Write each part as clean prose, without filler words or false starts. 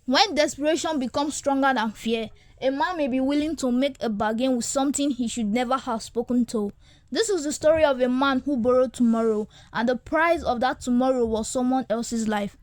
When desperation becomes stronger than fear, a man may be willing to make a bargain with something he should never have spoken to. This is the story of a man who borrowed tomorrow, and the price of that tomorrow was someone else's life.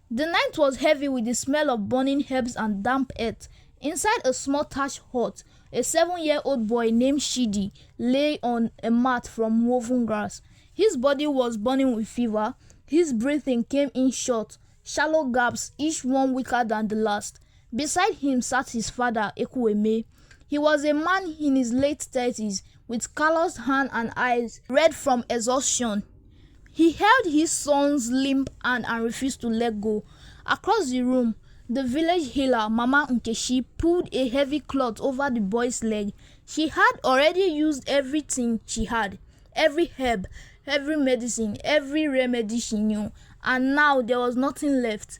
The night was heavy with the smell of burning herbs and damp earth. Inside a small thatched hut, a 7-year-old boy named Chidi lay on a mat from woven grass. His body was burning with fever. His breathing came in short, shallow gaps, each one weaker than the last. Beside him sat his father, Ekwueme. He was a man in his late 30s, with calloused hands and eyes red from exhaustion. He held his son's limp hand and refused to let go. Across the room, the village healer, Mama Nkechi, pulled a heavy cloth over the boy's leg. She had already used everything she had, every herb, every medicine, every remedy she knew, and now there was nothing left.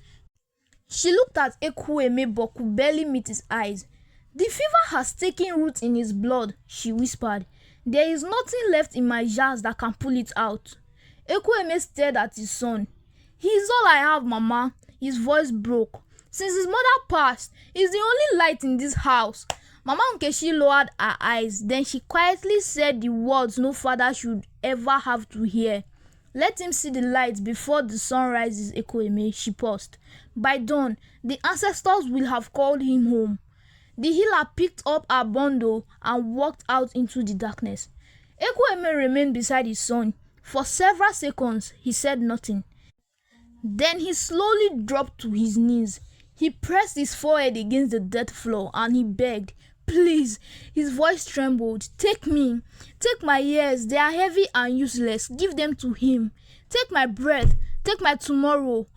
She looked at Ekwueme but could barely meet his eyes. "The fever has taken root in his blood," she whispered. "There is nothing left in my jars that can pull it out." Ekwueme stared at his son. "He is all I have, Mama." His voice broke. "Since his mother passed, he is the only light in this house." Mama Nkechi lowered her eyes. Then she quietly said the words no father should ever have to hear. "Let him see the light before the sun rises, Ekwueme," she paused. "By dawn, the ancestors will have called him home." The healer picked up her bundle and walked out into the darkness. Ekwueme remained beside his son. For several seconds, he said nothing. Then he slowly dropped to his knees. He pressed his forehead against the dirt floor and he begged, "Please." His voice trembled. "Take me. Take my years. They are heavy and useless. Give them to him. Take my breath. Take my tomorrow.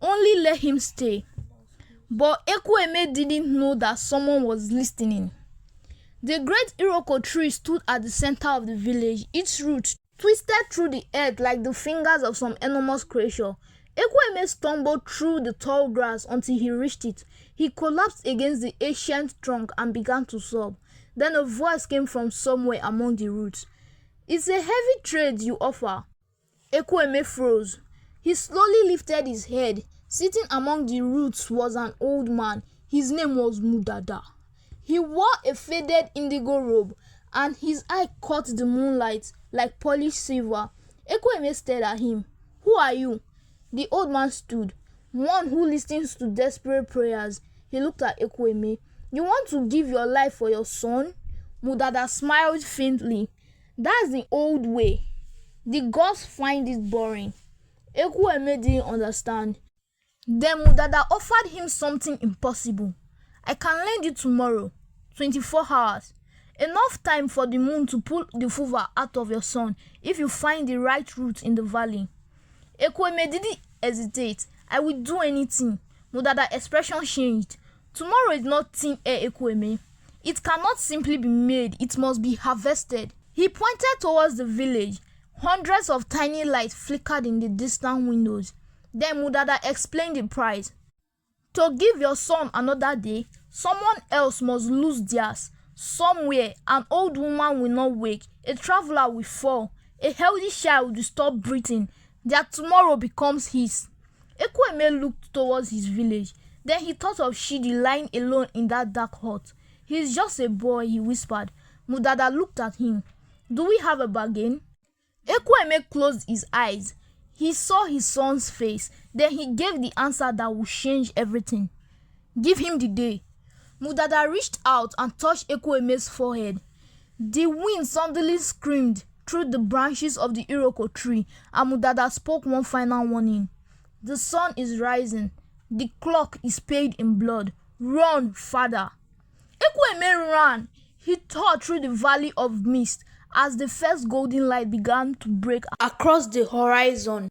Only let him stay." But Ekwueme didn't know that someone was listening. The great Iroko tree stood at the center of the village, its roots twisted through the earth like the fingers of some enormous creature. Ekwueme stumbled through the tall grass until he reached it. He collapsed against the ancient trunk and began to sob. Then a voice came from somewhere among the roots. "It's a heavy trade you offer." Ekwueme froze. He slowly lifted his head. Sitting among the roots was an old man. His name was Mudada. He wore a faded indigo robe, and his eye caught the moonlight like polished silver. Ekwueme stared at him. "Who are you?" The old man stood, one who listens to desperate prayers. He looked at Ekwueme. "You want to give your life for your son?" Mudada smiled faintly. "That's the old way. The gods find it boring." Ekwueme didn't understand. Then Mudada offered him something impossible. "I can lend you tomorrow, 24 hours. Enough time for the moon to pull the fever out of your son if you find the right route in the valley." Ekwueme didn't hesitate. "I will do anything." Mudada's expression changed. "Tomorrow is not thin air, Ekwueme. It cannot simply be made, it must be harvested." He pointed towards the village. Hundreds of tiny lights flickered in the distant windows. Then Mudada explained the price. "To give your son another day, someone else must lose theirs. Somewhere, an old woman will not wake, a traveler will fall, a healthy child will stop breathing. Their tomorrow becomes his." Ekwueme looked towards his village. Then he thought of Chidi lying alone in that dark hut. "He's just a boy," he whispered. Mudada looked at him. "Do we have a bargain?" Ekwueme closed his eyes. He saw his son's face. Then he gave the answer that would change everything. "Give him the day." Mudada reached out and touched Ekwueme's forehead. The wind suddenly screamed through the branches of the Iroko tree, and Mudada spoke one final warning. "The sun is rising. The clock is paid in blood. Run, father." Ekwueme ran. He tore through the valley of mist as the first golden light began to break across the horizon.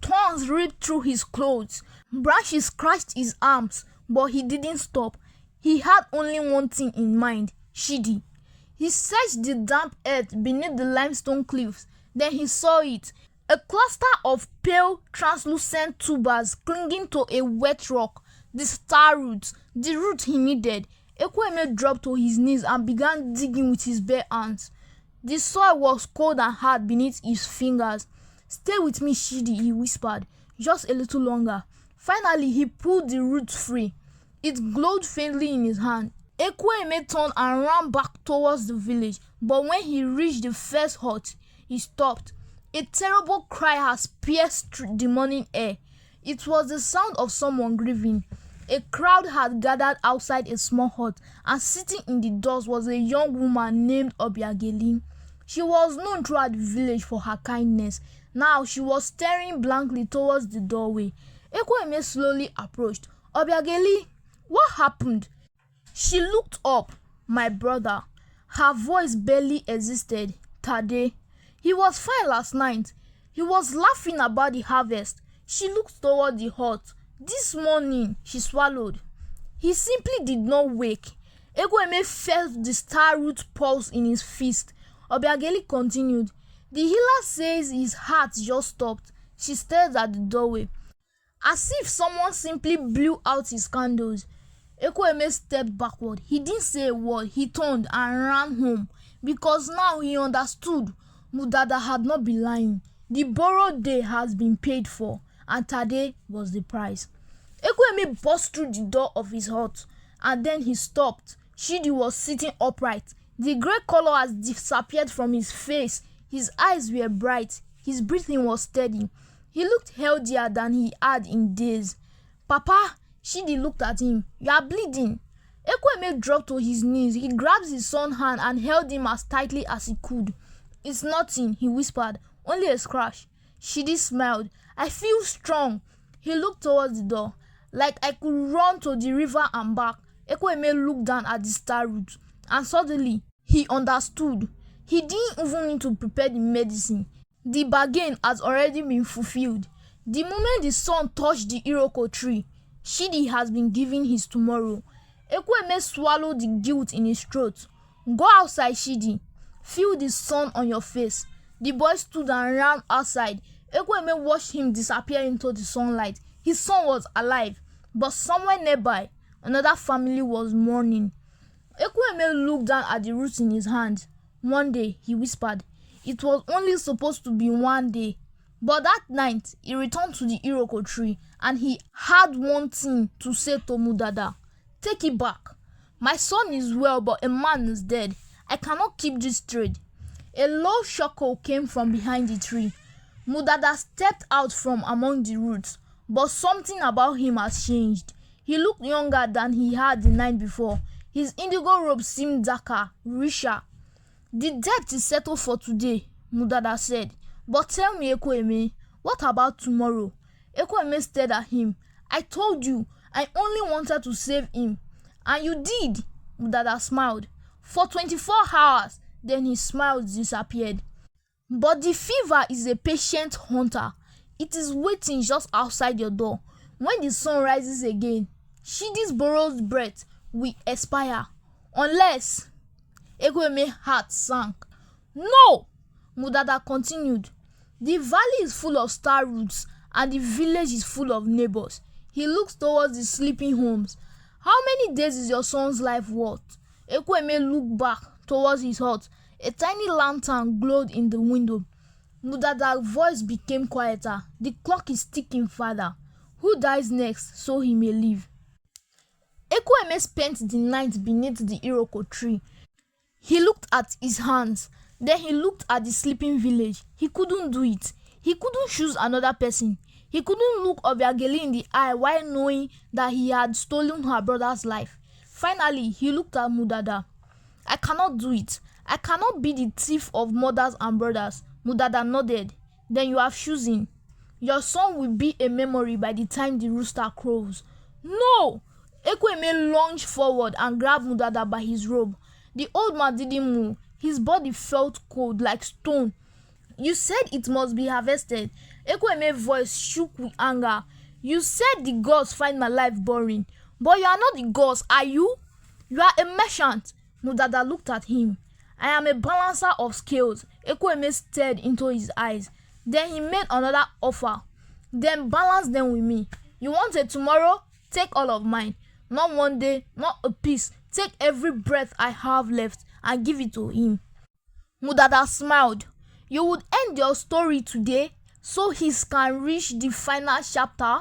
Thorns ripped through his clothes. Branches scratched his arms, but he didn't stop. He had only one thing in mind, Chidi. He searched the damp earth beneath the limestone cliffs. Then he saw it, a cluster of pale, translucent tubers clinging to a wet rock, the star root, the root he needed. Ekwueme dropped to his knees and began digging with his bare hands. The soil was cold and hard beneath his fingers. "Stay with me, Chidi," he whispered. "Just a little longer." Finally, he pulled the roots free. It glowed faintly in his hand. Ekwueme turned and ran back towards the village, but when he reached the first hut, he stopped. A terrible cry has pierced the morning air. It was the sound of someone grieving. A crowd had gathered outside a small hut, and sitting in the doors was a young woman named Obiageli. She was known throughout the village for her kindness. Now she was staring blankly towards the doorway. Ekwueme slowly approached. Obiageli, what happened? She looked up. My brother. Her voice barely existed. Tade. He was fine last night. He was laughing about the harvest. She looked toward the hut. This morning, she swallowed. He simply did not wake. Ekwueme felt the star root pulse in his fist. Obiageli continued. The healer says his heart just stopped. She stared at the doorway, as if someone simply blew out his candles. Ekwueme stepped backward. He didn't say a word. He turned and ran home, because now he understood. Mudada had not been lying. The borrowed day has been paid for, and Tade was the price. Ekwueme burst through the door of his hut, and then he stopped. Chidi was sitting upright. The grey color has disappeared from his face. His eyes were bright. His breathing was steady. He looked healthier than he had in days. Papa, Chidi looked at him. You are bleeding. Ekwueme dropped to his knees. He grabbed his son's hand and held him as tightly as he could. It's nothing, he whispered. Only a scratch. Chidi smiled. I feel strong. He looked towards the door. Like I could run to the river and back. Ekwueme looked down at the star root, and suddenly he understood. He didn't even need to prepare the medicine. The bargain has already been fulfilled. The moment the sun touched the Iroko tree, Chidi has been given his tomorrow. Ekwueme swallowed the guilt in his throat. Go outside, Chidi. Feel the sun on your face. The boy stood and ran outside. Ekwueme watched him disappear into the sunlight. His son was alive, but somewhere nearby, another family was mourning. Ekwueme looked down at the roots in his hand. One day, he whispered. It was only supposed to be one day. But that night, he returned to the Iroko tree, and he had one thing to say to Mudada. Take it back. My son is well, but a man is dead. I cannot keep this trade. A low chuckle came from behind the tree. Mudada stepped out from among the roots, but something about him has changed. He looked younger than he had the night before. His indigo robe seemed darker, richer. The debt is settled for today, Mudada said. But tell me, Ekwueme, what about tomorrow? Ekwueme stared at him. I told you, I only wanted to save him. And you did, Mudada smiled. For 24 hours, then his smile disappeared. But the fever is a patient hunter. It is waiting just outside your door. When the sun rises again, Chidi's borrowed breath will expire. Unless... Ekwueme's heart sank. No! Mudada continued. The valley is full of star roots, and the village is full of neighbors. He looked towards the sleeping homes. How many days is your son's life worth? Ekwueme looked back towards his hut. A tiny lantern glowed in the window. Mudada's voice became quieter. The clock is ticking further. Who dies next so he may live? Ekwueme spent the night beneath the Iroko tree. He looked at his hands. Then he looked at the sleeping village. He couldn't do it. He couldn't choose another person. He couldn't look Obiageli in the eye while knowing that he had stolen her brother's life. Finally, he looked at Mudada. I cannot do it. I cannot be the thief of mothers and brothers. Mudada nodded. Then you have chosen. Your son will be a memory by the time the rooster crows. No! Ekwueme lunged forward and grabbed Mudada by his robe. The old man didn't move. His body felt cold like stone. You said it must be harvested. Ekwueme's voice shook with anger. You said the gods find my life boring. But you are not the gods, are you? You are a merchant. Mudada looked at him. I am a balancer of scales. Ekwueme stared into his eyes. Then he made another offer. Then balance them with me. You want a tomorrow? Take all of mine. Not one day, not a piece. Take every breath I have left and give it to him. Mudada smiled. You would end your story today so his can reach the final chapter?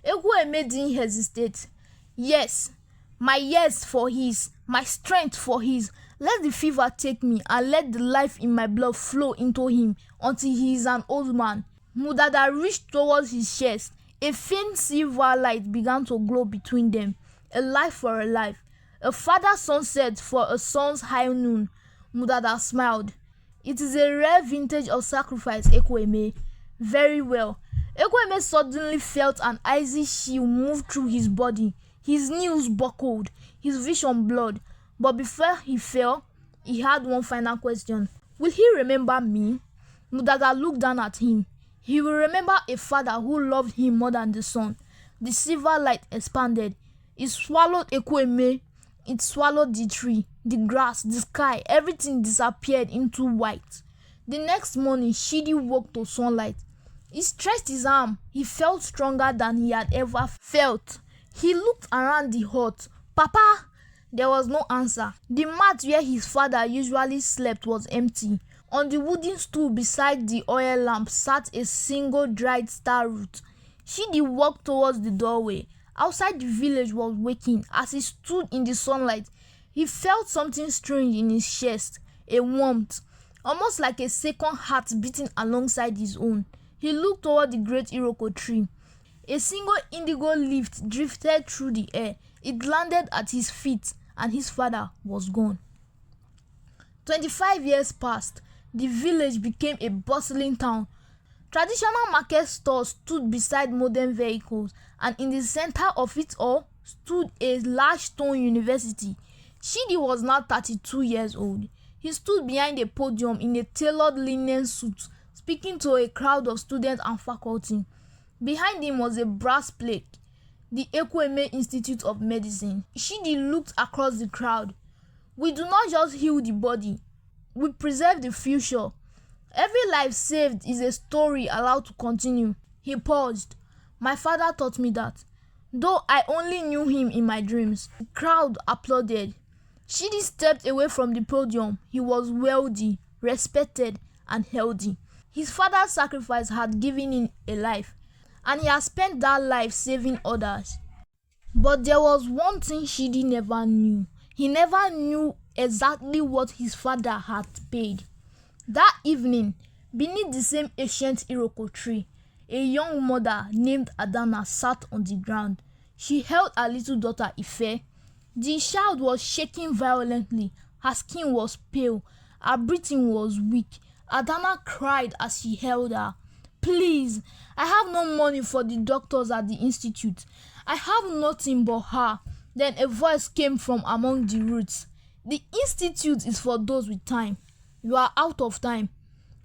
Ekwueme didn't hesitate. Yes, My years for his, my strength for his. Let the fever take me and let the life in my blood flow into him until he is an old man. Mudada reached towards his chest. A faint silver light began to glow between them. A life for a life. A father's sunset for a son's high noon. Mudada smiled. It is a rare vintage of sacrifice, Ekwueme. Very well. Ekwueme suddenly felt an icy chill move through his body. His knees buckled, his vision blurred. But before he fell, he had one final question. Will he remember me? Mudada looked down at him. He will remember a father who loved him more than the sun. The silver light expanded. It swallowed Ekwueme. It swallowed the tree, the grass, the sky. Everything disappeared into white. The next morning, Chidi woke to sunlight. He stretched his arm. He felt stronger than he had ever felt. He looked around the hut. Papa! There was no answer. The mat where his father usually slept was empty. On the wooden stool beside the oil lamp sat a single dried star root. Chidi walked towards the doorway. Outside the village was waking. As he stood in the sunlight, he felt something strange in his chest, a warmth, almost like a second heart beating alongside his own. He looked toward the great Iroko tree. A single indigo leaf drifted through the air. It landed at his feet, and his father was gone. 25 years passed. The village became a bustling town. Traditional market stores stood beside modern vehicles, and in the center of it all stood a large stone university. Chidi was now 32 years old. He stood behind a podium in a tailored linen suit, speaking to a crowd of students and faculty. Behind him was a brass plate, the Ekwueme Institute of Medicine. Chidi looked across the crowd. We do not just heal the body, we preserve the future. Every life saved is a story allowed to continue. He paused. My father taught me that, though I only knew him in my dreams. The crowd applauded. Chidi stepped away from the podium. He was wealthy, respected, and healthy. His father's sacrifice had given him a life, and he had spent that life saving others. But there was one thing Chidi never knew. He never knew exactly what his father had paid. That evening, beneath the same ancient Iroko tree, a young mother named Adana sat on the ground. She held her little daughter Ife. The child was shaking violently. Her skin was pale. Her breathing was weak. Adana cried as she held her. Please, I have no money for the doctors at the institute. I have nothing but her. Then a voice came from among the roots. The institute is for those with time. You are out of time.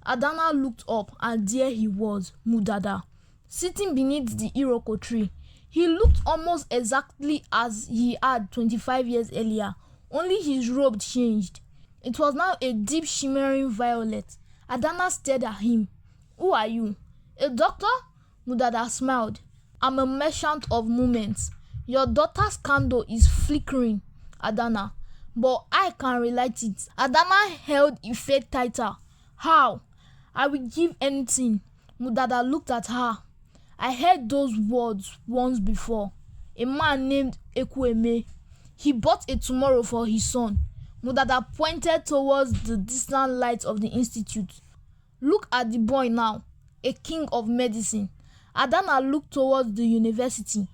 Adana looked up, and there he was, Mudada, sitting beneath the Iroko tree. He looked almost exactly as he had 25 years earlier, only his robe changed. It was now a deep shimmering violet. Adana stared at him. Who are you? A doctor? Mudada smiled. I'm a merchant of moments. Your daughter's candle is flickering, Adana, but I can relight it. Adana held Ife tighter. How? I will give anything. Mudada looked at her. I heard those words once before. A man named Ekwueme. He bought a tomorrow for his son. Mudada pointed towards the distant lights of the institute. Look at the boy now, a king of medicine. Adana looked towards the university.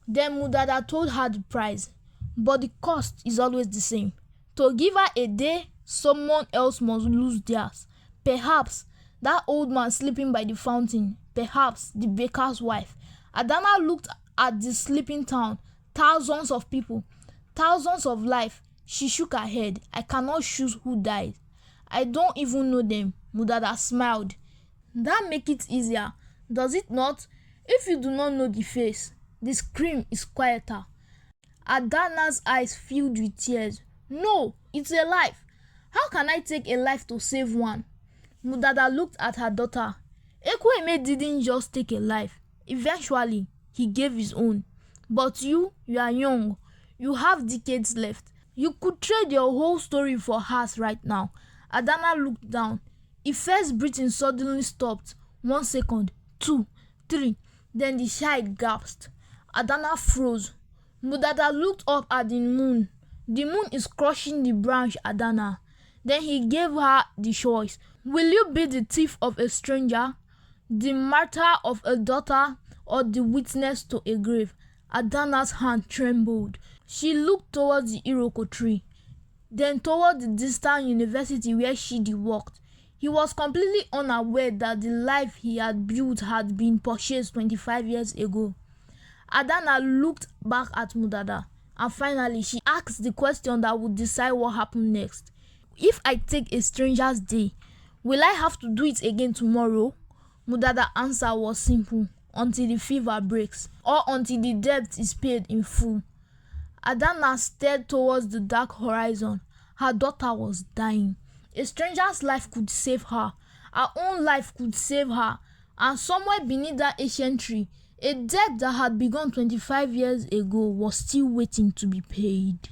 Then Mudada told her the price. But the cost is always the same. To give her a day, someone else must lose theirs. Perhaps that old man sleeping by the fountain. Perhaps the baker's wife. Adana looked at the sleeping town. Thousands of people. Thousands of life. She shook her head. I cannot choose who died. I don't even know them. Mudada smiled. That makes it easier, does it not? If you do not know the face, the scream is quieter. Adana's eyes filled with tears. No, it's a life. How can I take a life to save one? Mudada looked at her daughter. Ekwueme didn't just take a life. Eventually, he gave his own. But you are young. You have decades left. You could trade your whole story for hers right now. Adana looked down. Ife's breathing suddenly stopped. 1 second, 2, 3. Then the child gasped. Adana froze. Mudada looked up at the moon. The moon is crushing the branch, Adana. Then he gave her the choice. Will you be the thief of a stranger, the martyr of a daughter, or the witness to a grave? Adana's hand trembled. She looked towards the Iroko tree, then toward the distant university where Chidi worked. He was completely unaware that the life he had built had been purchased 25 years ago. Adana looked back at Mudada, and finally she asked the question that would decide what happened next. If I take a stranger's day, will I have to do it again tomorrow? Mudada's answer was simple: until the fever breaks, or until the debt is paid in full. Adana stared towards the dark horizon. Her daughter was dying. A stranger's life could save her. Her own life could save her. And somewhere beneath that ancient tree, a debt that had begun 25 years ago was still waiting to be paid.